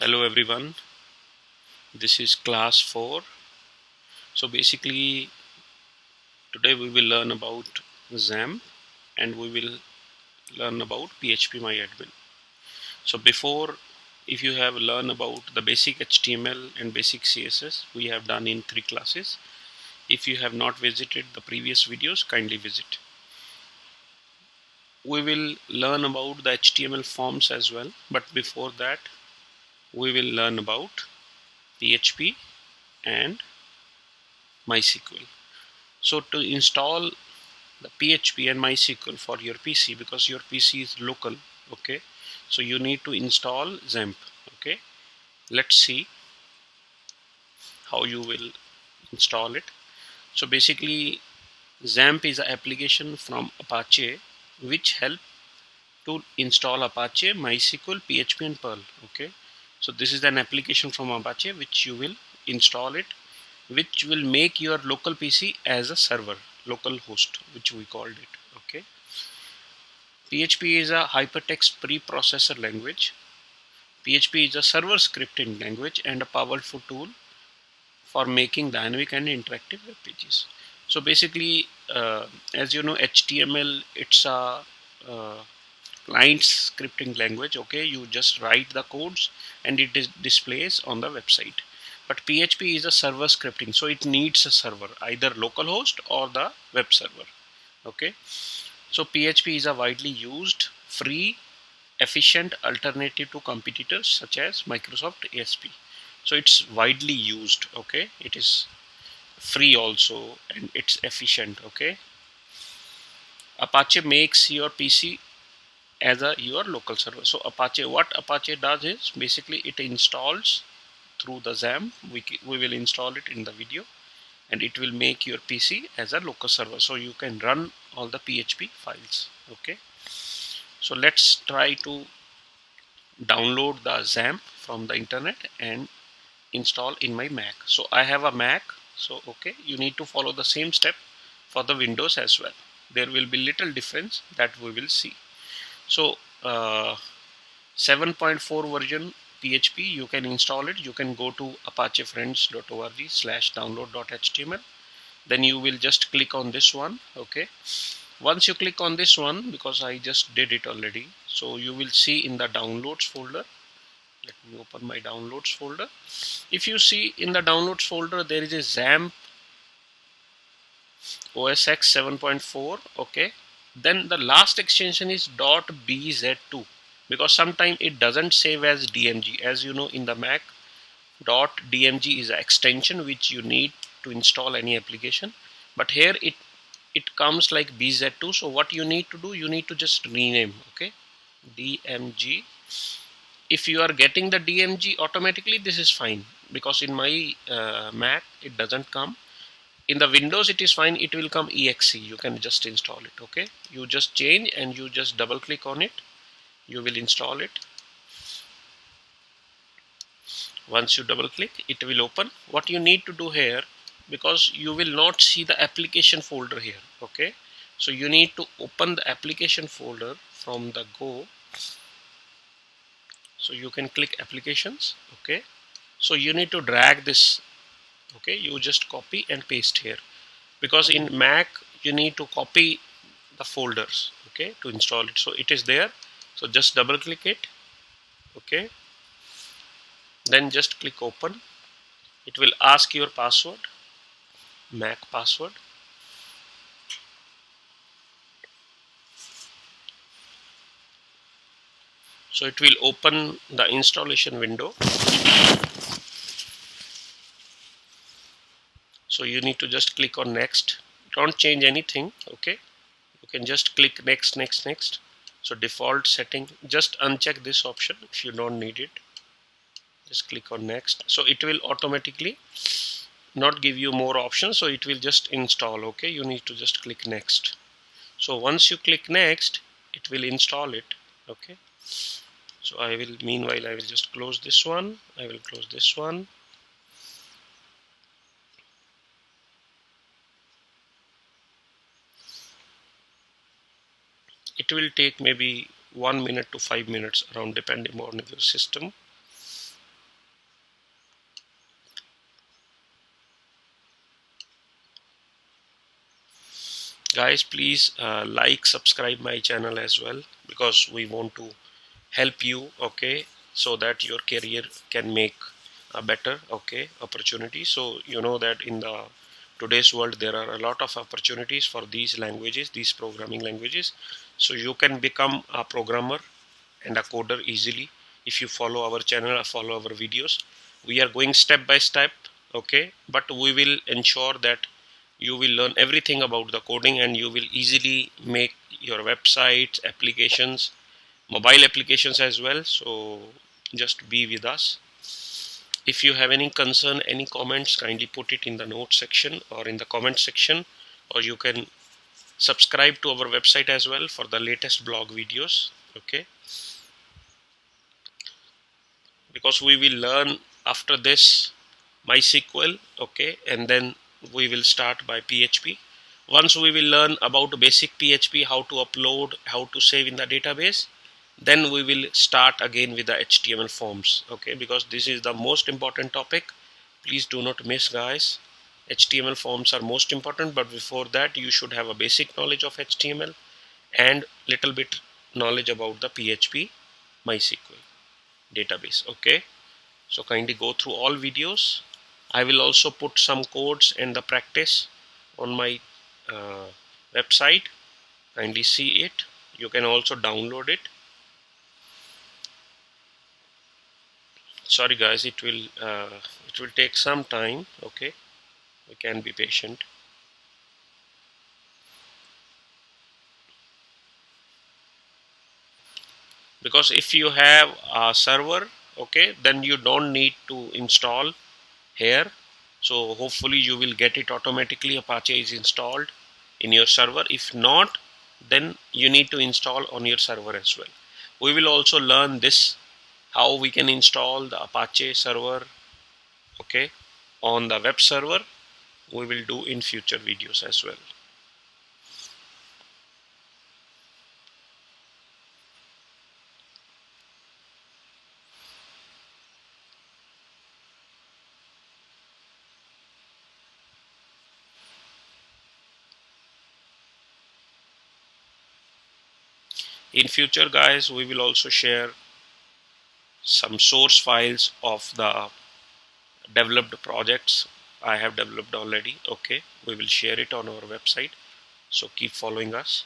Hello everyone, this is class 4. So basically today we will learn about XAMPP and we will learn about phpMyAdmin. So before, if you have learned about the basic HTML and basic CSS, we have done in 3 classes. If you have not visited the previous videos, kindly visit. We will learn about the HTML forms as well, but before that we will learn about PHP and MySQL. So to install the PHP and MySQL for your PC, because your PC is local, okay, so you need to install XAMPP. Okay, let's see how you will install it. So basically XAMPP is an application from Apache which help to install Apache, MySQL, PHP and Perl. Okay, so this is an application from Apache which you will install it, which will make your local PC as a server, local host, which we called it. Okay, PHP is a hypertext preprocessor language. PHP is a server scripting language and a powerful tool for making dynamic and interactive web pages. So basically, as you know, HTML, it's a uh, client scripting language. Okay, you just write the codes and it displays on the website. But PHP is a server scripting, so it needs a server, either localhost or the web server. Okay, so PHP is a widely used, free, efficient alternative to competitors such as Microsoft ASP. So it's widely used. Okay, it is free also and it's efficient. Okay, Apache makes your PC as a your local server. So Apache, what Apache does is basically it installs through the XAMPP. We will install it in the video, and it will make your PC as a local server, so you can run all the PHP files. Okay, so let's try to download the XAMPP from the internet and install in my Mac. So I have a Mac, so okay, you need to follow the same step for the Windows as well. There will be little difference that we will see. So 7.4 version PHP, you can install it. You can go to apachefriends.org/download.html. Then you will just click on this one. Okay, once you click on this one, because I just did it already, so you will see in the downloads folder. Let me open my downloads folder. If you see in the downloads folder, there is a XAMPP OS X 7.4. Okay, then the last extension is .bz2, because sometimes it doesn't save as DMG. As you know, in the Mac, .dmg is an extension which you need to install any application, but here it comes like bz2. So what you need to do, you need to just rename. Okay, DMG. If you are getting the DMG automatically, this is fine, because in my Mac it doesn't come. In the Windows it is fine, it will come exe. You can just install it. Okay, you just change and you just double click on it, you will install it. Once you double click, it will open. What you need to do here, because you will not see the application folder here. Okay, so you need to open the application folder from the Go. So you can click applications. Okay, so you need to drag this. Okay, you just copy and paste here, because in Mac you need to copy the folders, okay, to install it. So it is there, so just double click it. Okay, then just click open. It will ask your password, Mac password. So it will open the installation window. So you need to just click on next. Don't change anything. Okay, you can just click next, next, next. So default setting, just uncheck this option if you don't need it. Just click on next. So it will automatically not give you more options, so it will just install. Okay, you need to just click next. So once you click next, it will install it. Okay, so meanwhile I will just close this one. I will close this one. It will take maybe 1 minute to 5 minutes around, depending on your system. guys, please like, subscribe my channel as well, because we want to help you, okay, so that your career can make a better, okay, opportunity. So you know that in the today's world there are a lot of opportunities for these languages, these programming languages. So you can become a programmer and a coder easily if you follow our channel or follow our videos. We are going step by step, okay, but we will ensure that you will learn everything about the coding and you will easily make your websites, applications, mobile applications as well. So just be with us. If you have any concern, any comments, kindly put it in the note section or in the comment section, or you can subscribe to our website as well for the latest blog videos, okay, because we will learn after this MySQL, okay, and then we will start by PHP. Once we will learn about basic PHP, how to upload, how to save in the database, then we will start again with the HTML forms, okay, because this is the most important topic. Please do not miss, guys. HTML forms are most important, but before that you should have a basic knowledge of HTML and little bit knowledge about the PHP MySQL database, okay. So kindly go through all videos. I will also put some codes and the practice on my uh, website. Kindly see it. You can also download it. Sorry guys, it will take some time, okay. We can be patient, because if you have a server, okay, then you don't need to install here. So hopefully you will get it automatically. Apache is installed in your server. If not, then you need to install on your server as well. We will also learn this, how we can install the Apache server, okay, on the web server. We will do in future videos as well. In future, guys, we will also share some source files of the developed projects I have developed already, okay. We will share it on our website, so keep following us.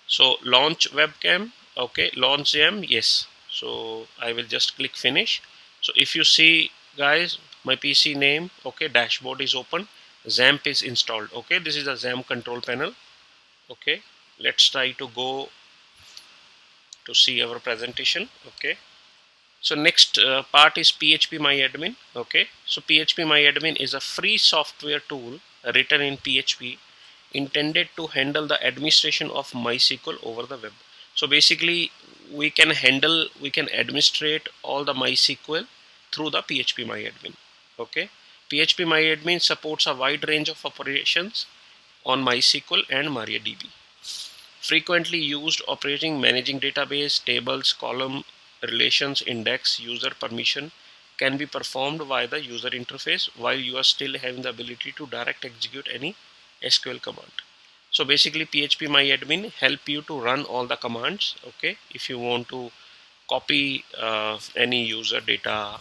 So launch webcam, okay, launch XAMPP, yes. So I will just click finish. So if you see, guys, my PC name, okay, dashboard is open, XAMPP is installed, okay. This is a XAMPP control panel, okay. Let's try to go to see our presentation, okay. So next part is phpMyAdmin, okay. So phpMyAdmin is a free software tool written in PHP intended to handle the administration of MySQL over the web. So basically we can administrate all the MySQL through the phpMyAdmin, okay. phpMyAdmin supports a wide range of operations on MySQL and MariaDB. Frequently used operating managing database, tables, column, relations, index, user permission can be performed via the user interface while you are still having the ability to direct execute any SQL command. So basically phpMyAdmin help you to run all the commands, okay. If you want to copy any user data,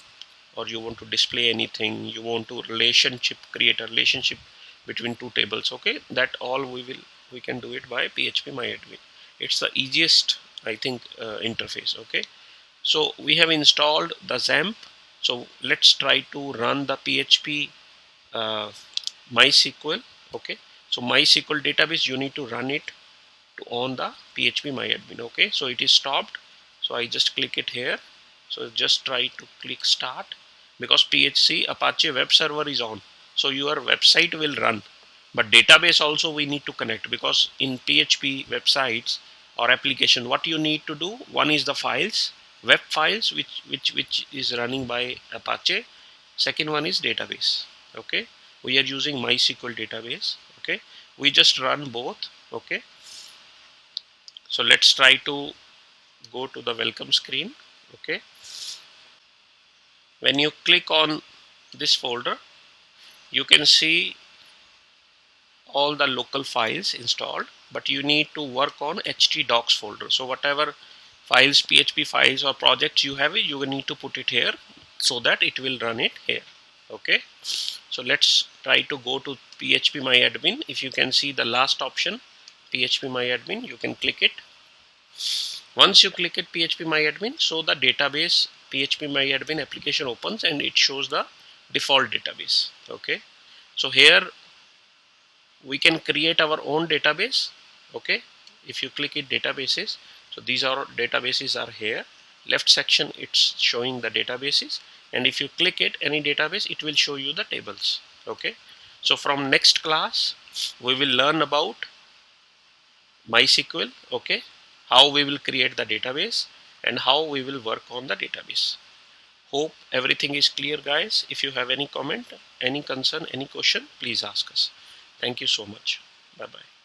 or you want to display anything, you want to create a relationship between two tables, okay, that all we can do it by phpMyAdmin. It's the easiest, I think, interface, okay. So we have installed the XAMPP. So let's try to run the PHP uh, MySQL, okay. So MySQL database, you need to run it to on the phpMyAdmin, okay. So it is stopped, so I just click it here. So just try to click start, because PHC Apache web server is on, so your website will run, but database also we need to connect, because in PHP websites or application, what you need to do, one is the files, web files, which is running by Apache. Second one is database, okay. We are using MySQL database, okay. We just run both, okay. So let's try to go to the welcome screen, okay. When you click on this folder, you can see all the local files installed. but you need to work on htdocs folder. So whatever files, php files or projects you have, you will need to put it here so that it will run it here. Okay, so let's try to go to phpMyAdmin. If you can see the last option, phpMyAdmin, you can click it. Once you click it phpMyAdmin, so the database phpMyAdmin application opens and it shows the default database. Okay, so here we can create our own database. Okay, if you click it databases, so these are databases are here. Left section it's showing the databases, and if you click it any database, it will show you the tables. Okay, so from next class we will learn about MySQL. Okay, how we will create the database and how we will work on the database. Hope everything is clear, guys. If you have any comment, any concern, any question, please ask us. Thank you so much. Bye bye.